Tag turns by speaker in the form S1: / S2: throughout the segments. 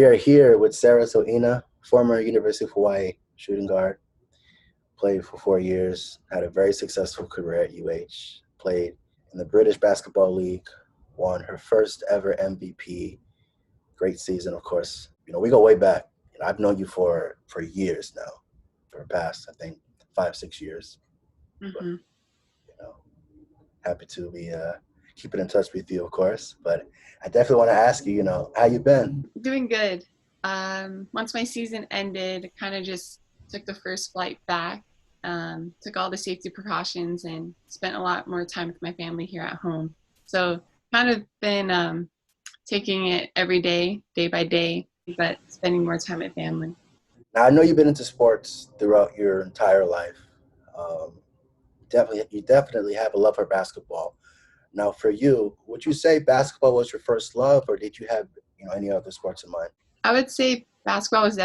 S1: We are here with Sarah Toeaina, former University of Hawaii shooting guard, played for 4 years, had a very successful career at UH, played in the British Basketball League, won her first ever MVP. Great season, of course. We go way back. I've known you for years now, for the past, I think, 5-6 years. But,
S2: Mm-hmm.
S1: happy to be keeping in touch with you, of course. But I definitely want to ask you, how you been?
S2: Doing good. Once my season ended, kind of just took the first flight back, took all the safety precautions, and spent a lot more time with my family here at home. So kind of been taking it every day, day by day, but spending more time with family.
S1: Now, I know you've been into sports throughout your entire life. You definitely have a love for basketball. Now, for you, would you say basketball was your first love, or did you have any other sports in mind?
S2: I would say basketball was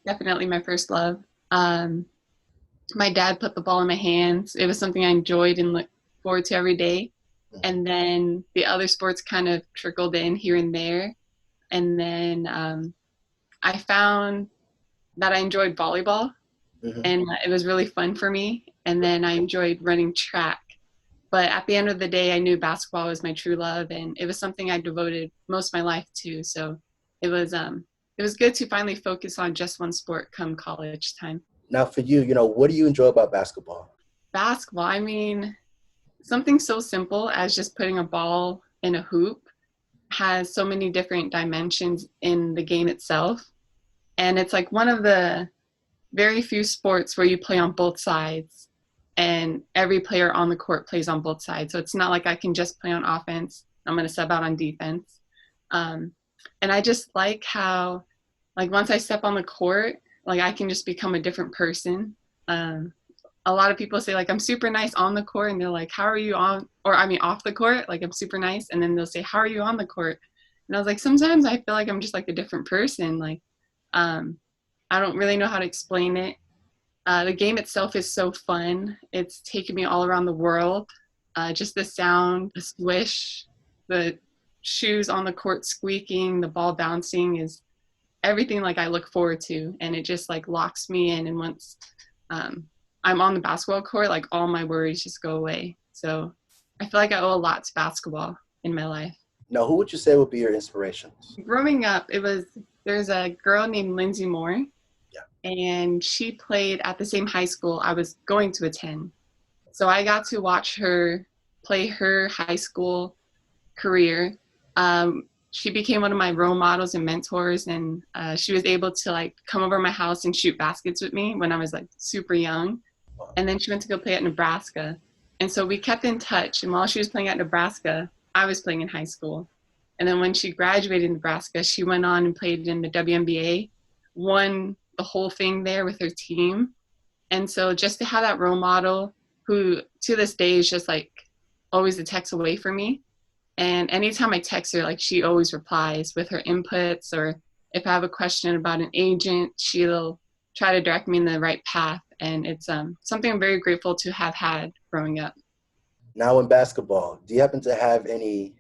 S2: definitely my first love. My dad put the ball in my hands. It was something I enjoyed and looked forward to every day. And then the other sports kind of trickled in here and there. And then I found that I enjoyed volleyball, and it was really fun for me. And then I enjoyed running track. But at the end of the day, I knew basketball was my true love, and it was something I devoted most of my life to. So it was good to finally focus on just one sport come college time.
S1: Now, for you, what do you enjoy about basketball?
S2: Basketball, I mean, something so simple as just putting a ball in a hoop has so many different dimensions in the game itself. And it's like one of the very few sports where you play on both sides, and every player on the court plays on both sides. So it's not like I can just play on offense. I'm going to sub out on defense. And I just like how, like, once I step on the court, like, I can just become a different person. A lot of people say, like, I'm super nice on the court, and they're like, how are you on, or I mean off the court, like, I'm super nice, and then they'll say, how are you on the court? And I was like, sometimes I feel like I'm just like a different person. Like, I don't really know how to explain it. The game itself is so fun. It's taken me all around the world. Just the sound, the swish, the shoes on the court squeaking, the ball bouncing is everything like I look forward to. And it just like locks me in. And once I'm on the basketball court, like all my worries just go away. So I feel like I owe a lot to basketball in my life.
S1: Now, who would you say would be your inspirations?
S2: Growing up, there's a girl named Lindsay Moore. And she played at the same high school I was going to attend. So I got to watch her play her high school career. She became one of my role models and mentors, and she was able to like come over to my house and shoot baskets with me when I was like super young. And then she went to go play at Nebraska. And so we kept in touch. And while she was playing at Nebraska, I was playing in high school. And then when she graduated in Nebraska, she went on and played in the WNBA, won the whole thing there with her team. And so just to have that role model who to this day is just like always a text away from me. And anytime I text her, like she always replies with her inputs, or if I have a question about an agent, she'll try to direct me in the right path. And it's something I'm very grateful to have had growing up.
S1: Now in basketball, do you happen to have any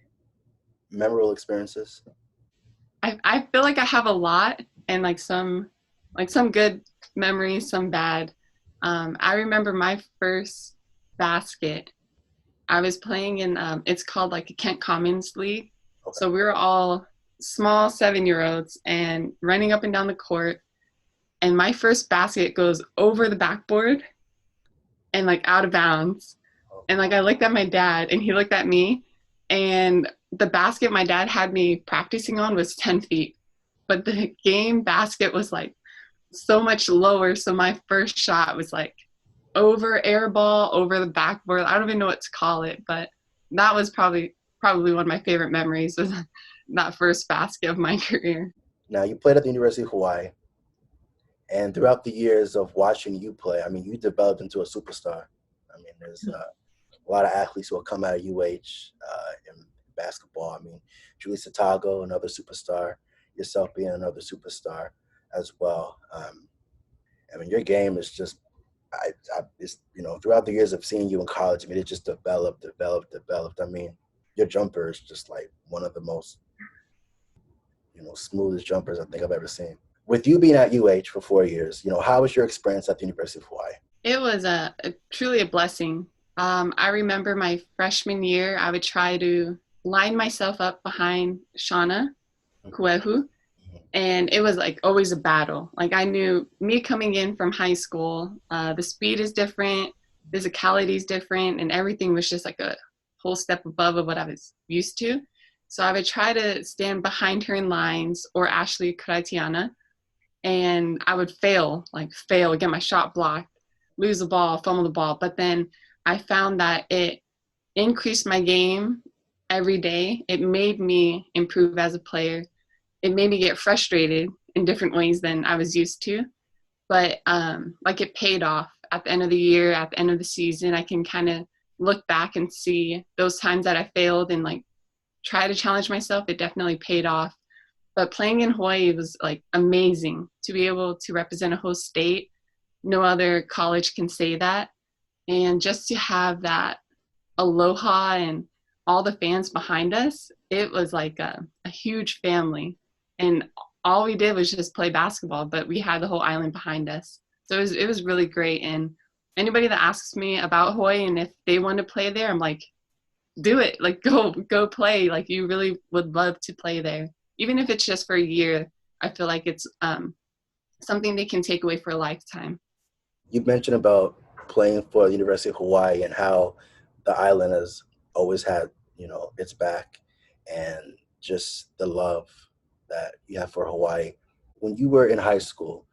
S1: memorable experiences?
S2: I feel like I have a lot, and like some good memories, some bad. I remember my first basket. I was playing in, it's called like a Kent Commons League. Okay. So we were all small 7-year-olds and running up and down the court. And my first basket goes over the backboard and like out of bounds. And like I looked at my dad and he looked at me, and the basket my dad had me practicing on was 10 feet. But the game basket was like so much lower. So my first shot was like over air ball, over the backboard. I don't even know what to call it, but that was probably one of my favorite memories, was that first basket of my career.
S1: Now, you played at the University of Hawaii, and throughout the years of watching you play, I mean, you developed into a superstar. I mean, there's a lot of athletes who will come out of UH in basketball. I mean, Julie Satago, another superstar, yourself being another superstar as well. I mean, your game is just, throughout the years of seeing you in college, I mean, it just developed. I mean, your jumper is just like one of the most smoothest jumpers I think I've ever seen. With you being at UH for 4 years, how was your experience at the University of Hawaii?
S2: It was truly a blessing. I remember my freshman year, I would try to line myself up behind Shauna Kuehu, and it was like always a battle. Like I knew me coming in from high school, the speed is different, physicality is different, and everything was just like a whole step above of what I was used to. So I would try to stand behind her in lines or Ashley Toeaina, and I would fail, get my shot blocked, lose the ball, fumble the ball. But then I found that it increased my game every day. It made me improve as a player. It made me get frustrated in different ways than I was used to. But it paid off at the end of the year, at the end of the season. I can kind of look back and see those times that I failed and try to challenge myself. It definitely paid off. But playing in Hawaii was amazing to be able to represent a host state. No other college can say that. And just to have that aloha and all the fans behind us, it was like a huge family. And all we did was just play basketball, but we had the whole island behind us. So it was really great. And anybody that asks me about Hawaii and if they want to play there, I'm like, do it. Go play. You really would love to play there. Even if it's just for a year, I feel like it's something they can take away for a lifetime.
S1: You mentioned about playing for the University of Hawaii and how the island has always had, its back, and just the love that you have for Hawaii. When you were in high school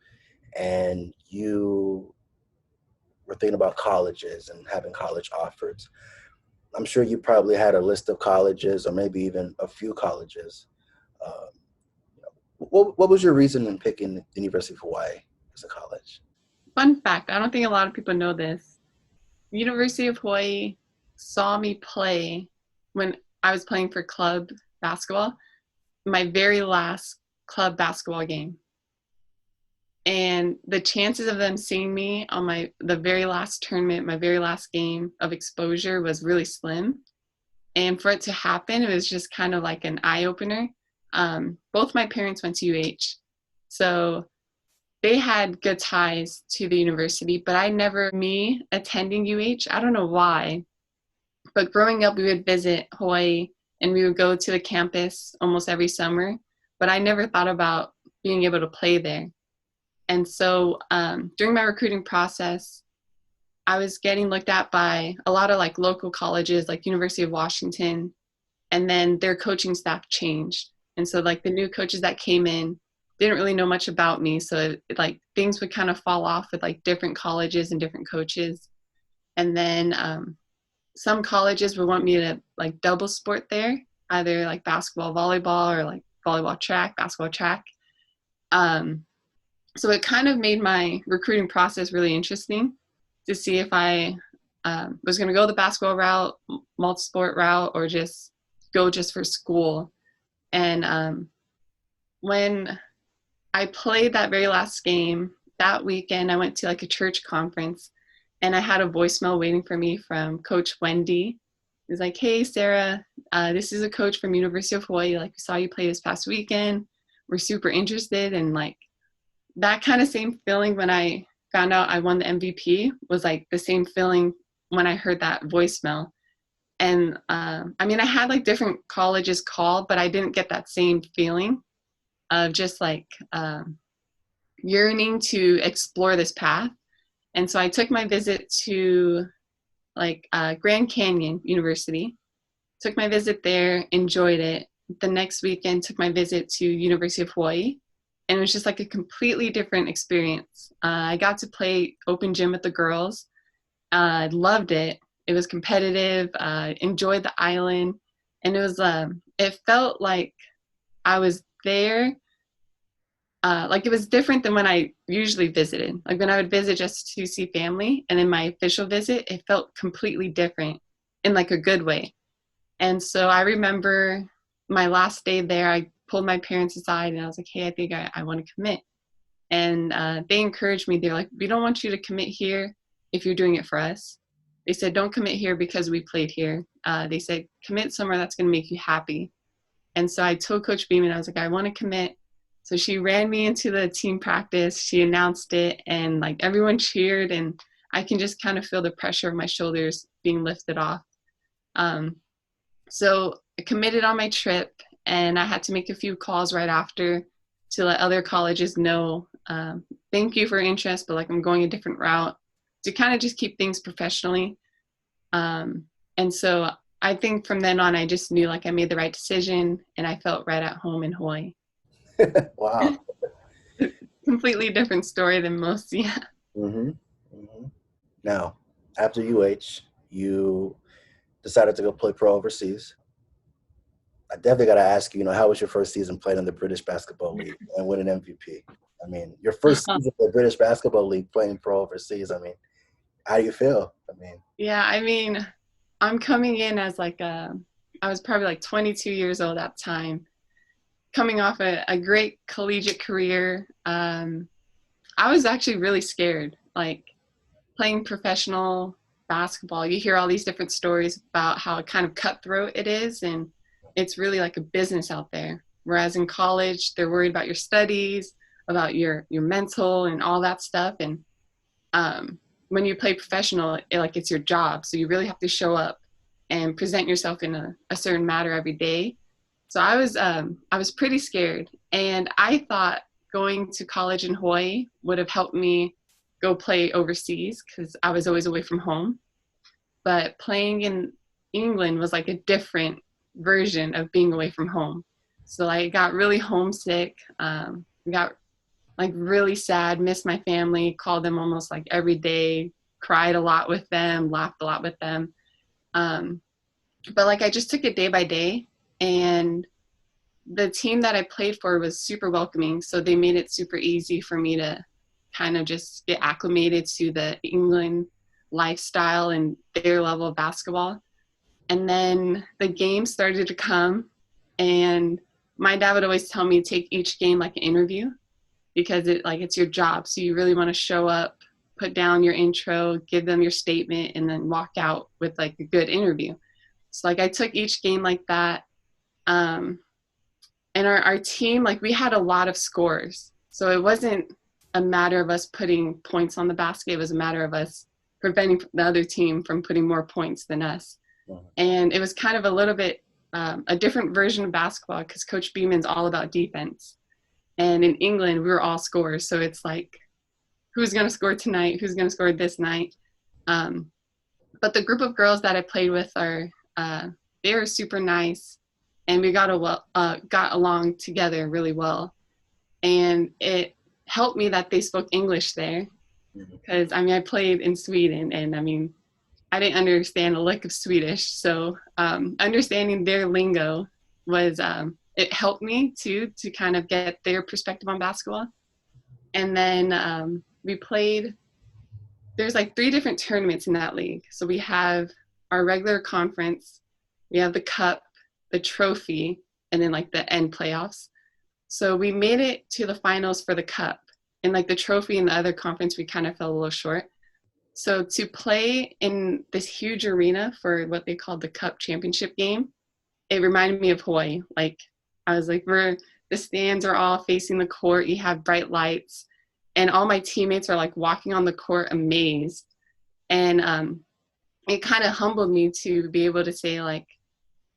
S1: and you were thinking about colleges and having college offers, I'm sure you probably had a list of colleges or maybe even a few colleges. What was your reason in picking the University of Hawaii as a college?
S2: Fun fact, I don't think a lot of people know this. University of Hawaii saw me play when I was playing for club basketball, my very last club basketball game. And the chances of them seeing me on the very last tournament, my very last game of exposure was really slim. And for it to happen, it was just kind of like an eye-opener. Both my parents went to UH. So they had good ties to the university, but me attending UH, I don't know why, but growing up, we would visit Hawaii and we would go to the campus almost every summer, but I never thought about being able to play there. And so during my recruiting process, I was getting looked at by a lot of local colleges like University of Washington, and then their coaching staff changed. And so the new coaches that came in didn't really know much about me. So things would kind of fall off with different colleges and different coaches. And then some colleges would want me to double sport there, either basketball, volleyball, or volleyball track, basketball track. So it kind of made my recruiting process really interesting to see if I was going to go the basketball route, multi-sport route, or just go just for school. And when I played that very last game, that weekend I went to a church conference, and I had a voicemail waiting for me from Coach Wendy. It was like, "Hey, Sarah, this is a coach from University of Hawaii. We saw you play this past weekend. We're super interested." And that kind of same feeling when I found out I won the MVP was the same feeling when I heard that voicemail. And I had different colleges call, but I didn't get that same feeling of just yearning to explore this path. And so I took my visit to Grand Canyon University, took my visit there, enjoyed it. The next weekend took my visit to University of Hawaii, and it was just a completely different experience. I got to play open gym with the girls. I loved it. It was competitive, enjoyed the island, and it felt like I was there. It was different than when I usually visited. When I would visit just to see family, and then my official visit, it felt completely different in a good way. And so I remember my last day there, I pulled my parents aside and I was like, "Hey, I think I want to commit." And they encouraged me. They're like, "We don't want you to commit here if you're doing it for us." They said, "Don't commit here because we played here." They said, "Commit somewhere that's going to make you happy." And so I told Coach Beeman, I was like, I want to commit. So she ran me into the team practice. She announced it, and like everyone cheered, and I can just kind of feel the pressure of my shoulders being lifted off. Um, so I committed on my trip, and I had to make a few calls right after to let other colleges know, thank you for your interest, but like I'm going a different route, to kind of just keep things professionally. And so I think from then on, I just knew like I made the right decision, and I felt right at home in Hawaii.
S1: Wow.
S2: Completely different story than most. Yeah.
S1: Mm-hmm. Mm-hmm. Now, after UH, you decided to go play pro overseas. I definitely got to ask you, how was your first season playing in the British Basketball League and winning MVP? I mean, your first season in the British Basketball League playing pro overseas. I mean, how do you feel? I mean,
S2: Yeah, I mean, I'm coming in as like I was probably like 22 years old at the time, coming off a great collegiate career. I was actually really scared, like playing professional basketball. You hear all these different stories about how kind of cutthroat it is, and it's really like a business out there. Whereas in college, they're worried about your studies, about your mental and all that stuff. And when you play professional, it's your job. So you really have to show up and present yourself in a certain manner every day. So I was pretty scared, and I thought going to college in Hawaii would have helped me go play overseas because I was always away from home. But playing in England was like a different version of being away from home. So I got really homesick, got like really sad, missed my family, called them almost like every day, cried a lot with them, laughed a lot with them. Um, but like I just took it day by day, and the team that I played for was super welcoming. So they made it super easy for me to kind of just get acclimated to the England lifestyle and their level of basketball. And then the games started to come, and my dad would always tell me to take each game like an interview, because it's your job. So you really want to show up, put down your intro, give them your statement, and then walk out with like a good interview. So like I took each game like that. And our team, like we had a lot of scores. So it wasn't a matter of us putting points on the basket. It was a matter of us preventing the other team from putting more points than us. And it was kind of a little bit a different version of basketball, because Coach Beeman's all about defense. And in England, we were all scorers. So it's like, who's going to score tonight? Who's going to score this night? But the group of girls that I played with they were super nice, and we got along together really well. And it helped me that they spoke English there, because I played in Sweden, and I didn't understand a lick of Swedish. So understanding their lingo was it helped me too, to kind of get their perspective on basketball. And then we played, there's like 3 different tournaments in that league. So we have our regular conference, we have the cup, the trophy, and then like the end playoffs. So we made it to the finals for the cup, and like the trophy in the other conference, we kind of fell a little short. So to play in this huge arena for what they called the cup championship game, it reminded me of Hawaii. Like I was like, the stands are all facing the court, you have bright lights, and all my teammates are like walking on the court amazed. And it kind of humbled me to be able to say, like,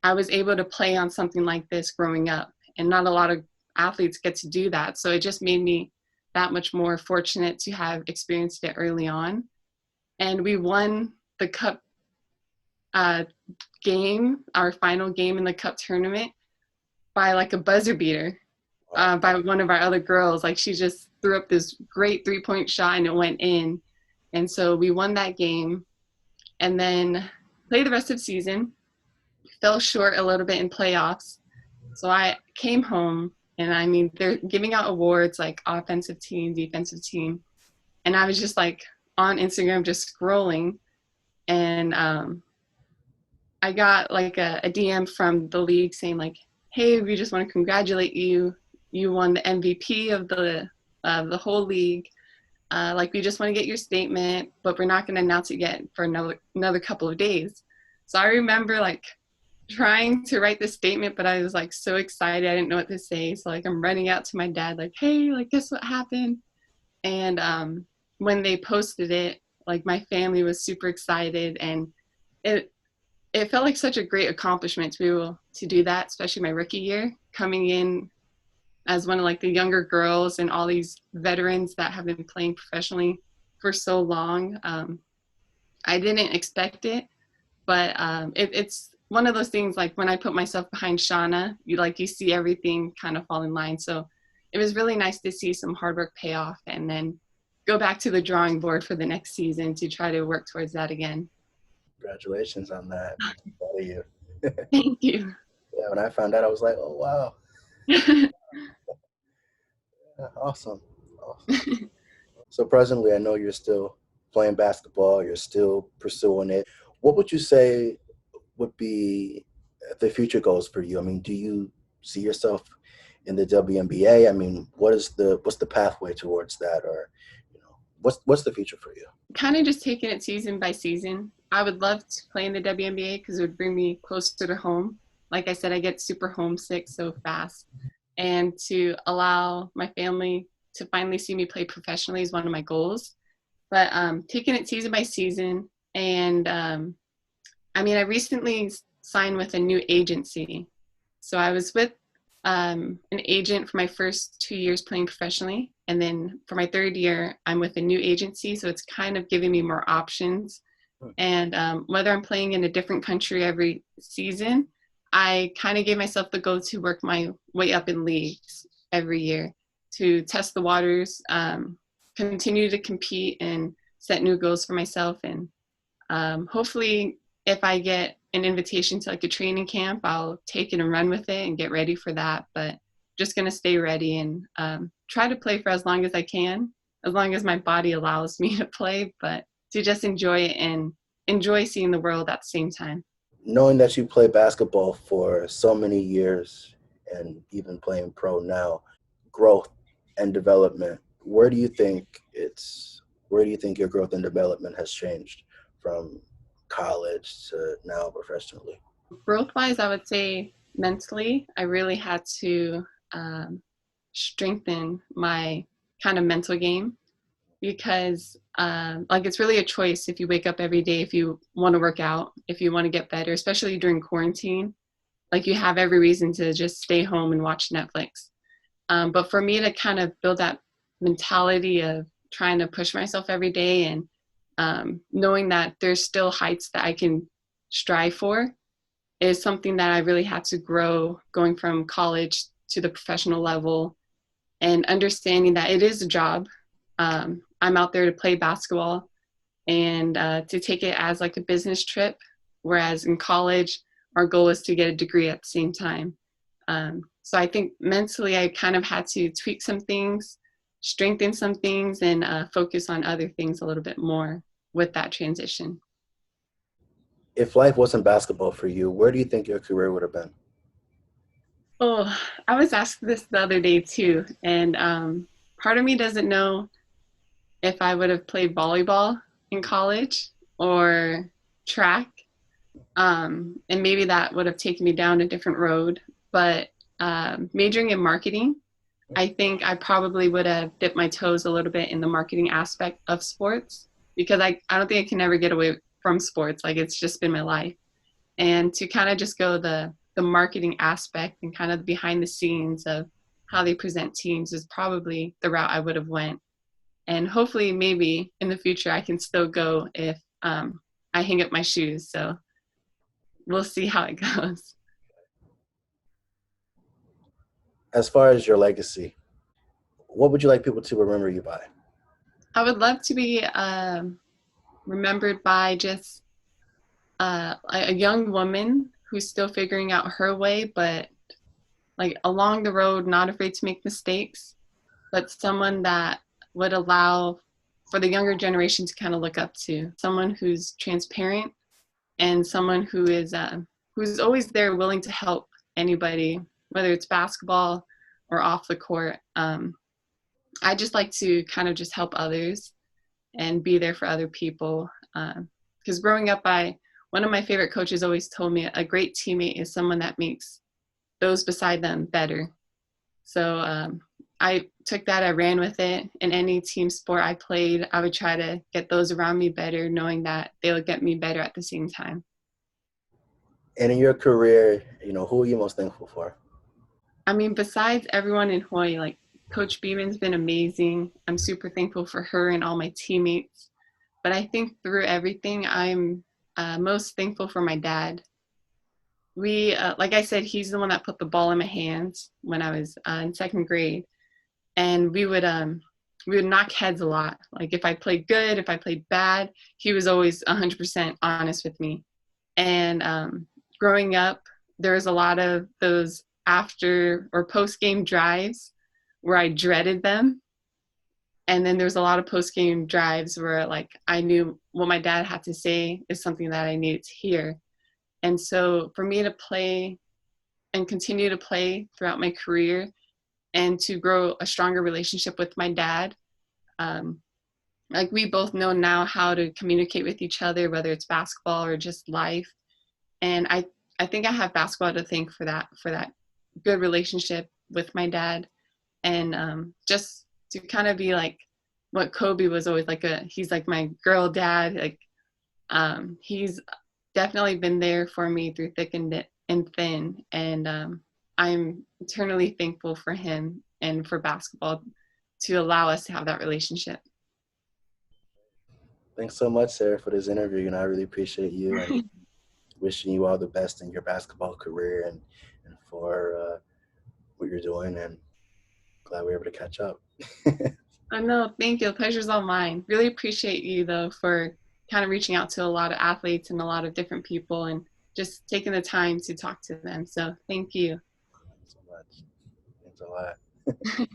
S2: I was able to play on something like this growing up, and not a lot of athletes get to do that. So it just made me that much more fortunate to have experienced it early on. And we won the cup game, our final game in the cup tournament, by like a buzzer beater by one of our other girls. Like she just threw up this great 3-point shot and it went in. And so we won that game, and then played the rest of the season, fell short a little bit in playoffs. So I came home, and they're giving out awards like offensive team, defensive team. And I was just like on Instagram, just scrolling. And I got like a DM from the league saying like, hey, we just want to congratulate you. You won the MVP of the whole league. Like, we just want to get your statement, but we're not going to announce it yet for another couple of days. So I remember like trying to write the statement, but I was like so excited. I didn't know what to say. So like I'm running out to my dad, like, hey, like guess what happened? And when they posted it, like my family was super excited, and it it felt like such a great accomplishment to be able to do that, especially my rookie year, coming in as one of like the younger girls and all these veterans that have been playing professionally for so long. I didn't expect it, but it's one of those things like when I put myself behind Shauna, you see everything kind of fall in line. So it was really nice to see some hard work pay off and then go back to the drawing board for the next season to try to work towards that again.
S1: Congratulations on that. I'm proud of you.
S2: Thank you.
S1: Yeah, when I found out, I was like, oh, wow. Yeah, awesome. Awesome. So presently, I know you're still playing basketball, you're still pursuing it. What would you say would be the future goals for you? I mean, do you see yourself in the WNBA? I mean, what's the pathway towards that, or what's the future for you?
S2: Kind of just taking it season by season. I would love to play in the WNBA because it would bring me closer to home. Like I said, I get super homesick so fast. And to allow my family to finally see me play professionally is one of my goals. But taking it season by season. And I mean, I recently signed with a new agency. So I was with an agent for my first 2 years playing professionally. And then for my third year, I'm with a new agency. So it's kind of giving me more options. And whether I'm playing in a different country every season, I kind of gave myself the goal to work my way up in leagues every year to test the waters, continue to compete and set new goals for myself. And hopefully if I get an invitation to like a training camp, I'll take it and run with it and get ready for that. But just going to stay ready and try to play for as long as I can, as long as my body allows me to play, but to just enjoy it and enjoy seeing the world at the same time.
S1: Knowing that you play basketball for so many years and even playing pro now, growth and development, where do you think your growth and development has changed from college to now professionally?
S2: Growth wise, I would say mentally, I really had to strengthen my kind of mental game because like it's really a choice if you wake up every day, if you want to work out, if you want to get better, especially during quarantine, like you have every reason to just stay home and watch Netflix. But for me to kind of build that mentality of trying to push myself every day and knowing that there's still heights that I can strive for is something that I really had to grow going from college to the professional level and understanding that it is a job. I'm out there to play basketball and to take it as like a business trip, whereas in college, our goal is to get a degree at the same time. So I think mentally, I kind of had to tweak some things, strengthen some things, and focus on other things a little bit more with that transition.
S1: If life wasn't basketball for you, where do you think your career would have been?
S2: Oh, I was asked this the other day too, and part of me doesn't know if I would have played volleyball in college or track, and maybe that would have taken me down a different road. But majoring in marketing, I think I probably would have dipped my toes a little bit in the marketing aspect of sports because I don't think I can ever get away from sports. Like it's just been my life. And to kind of just go the marketing aspect and kind of behind the scenes of how they present teams is probably the route I would have went. And hopefully maybe in the future I can still go if I hang up my shoes. So we'll see how it goes.
S1: As far as your legacy, what would you like people to remember you by?
S2: I would love to be remembered by just a young woman who's still figuring out her way, but like along the road, not afraid to make mistakes, but someone that would allow for the younger generation to kind of look up to, someone who's transparent and someone who's always there willing to help anybody, whether it's basketball or off the court. I just like to kind of just help others and be there for other people. Because growing up, I one of my favorite coaches always told me a great teammate is someone that makes those beside them better. So I took that, I ran with it. In any team sport I played, I would try to get those around me better, knowing that they would get me better at the same time.
S1: And in your career, who are you most thankful for?
S2: I mean, besides everyone in Hawaii, like Coach Beeman's been amazing. I'm super thankful for her and all my teammates. But I think through everything, I'm most thankful for my dad. Like I said, he's the one that put the ball in my hands when I was in second grade, and we would knock heads a lot. Like if I played good, if I played bad, he was always 100% honest with me. And growing up, there was a lot of those after or post game drives where I dreaded them. And then there's a lot of post game drives where like I knew what my dad had to say is something that I needed to hear. And so for me to play and continue to play throughout my career and to grow a stronger relationship with my dad, um, like we both know now how to communicate with each other, whether it's basketball or just life. And I think I have basketball to thank for that good relationship with my dad. And just to kind of be like what Kobe was always like he's like my girl dad. Like he's definitely been there for me through thick and thin. And I'm eternally thankful for him and for basketball to allow us to have that relationship.
S1: Thanks so much, Sarah, for this interview. I really appreciate you and wishing you all the best in your basketball career and for what you're doing. And glad we were able to catch up.
S2: Oh, no, thank you. The pleasure's all mine. Really appreciate you, though, for kind of reaching out to a lot of athletes and a lot of different people and just taking the time to talk to them. So thank you.
S1: Thanks so much. Thanks a lot.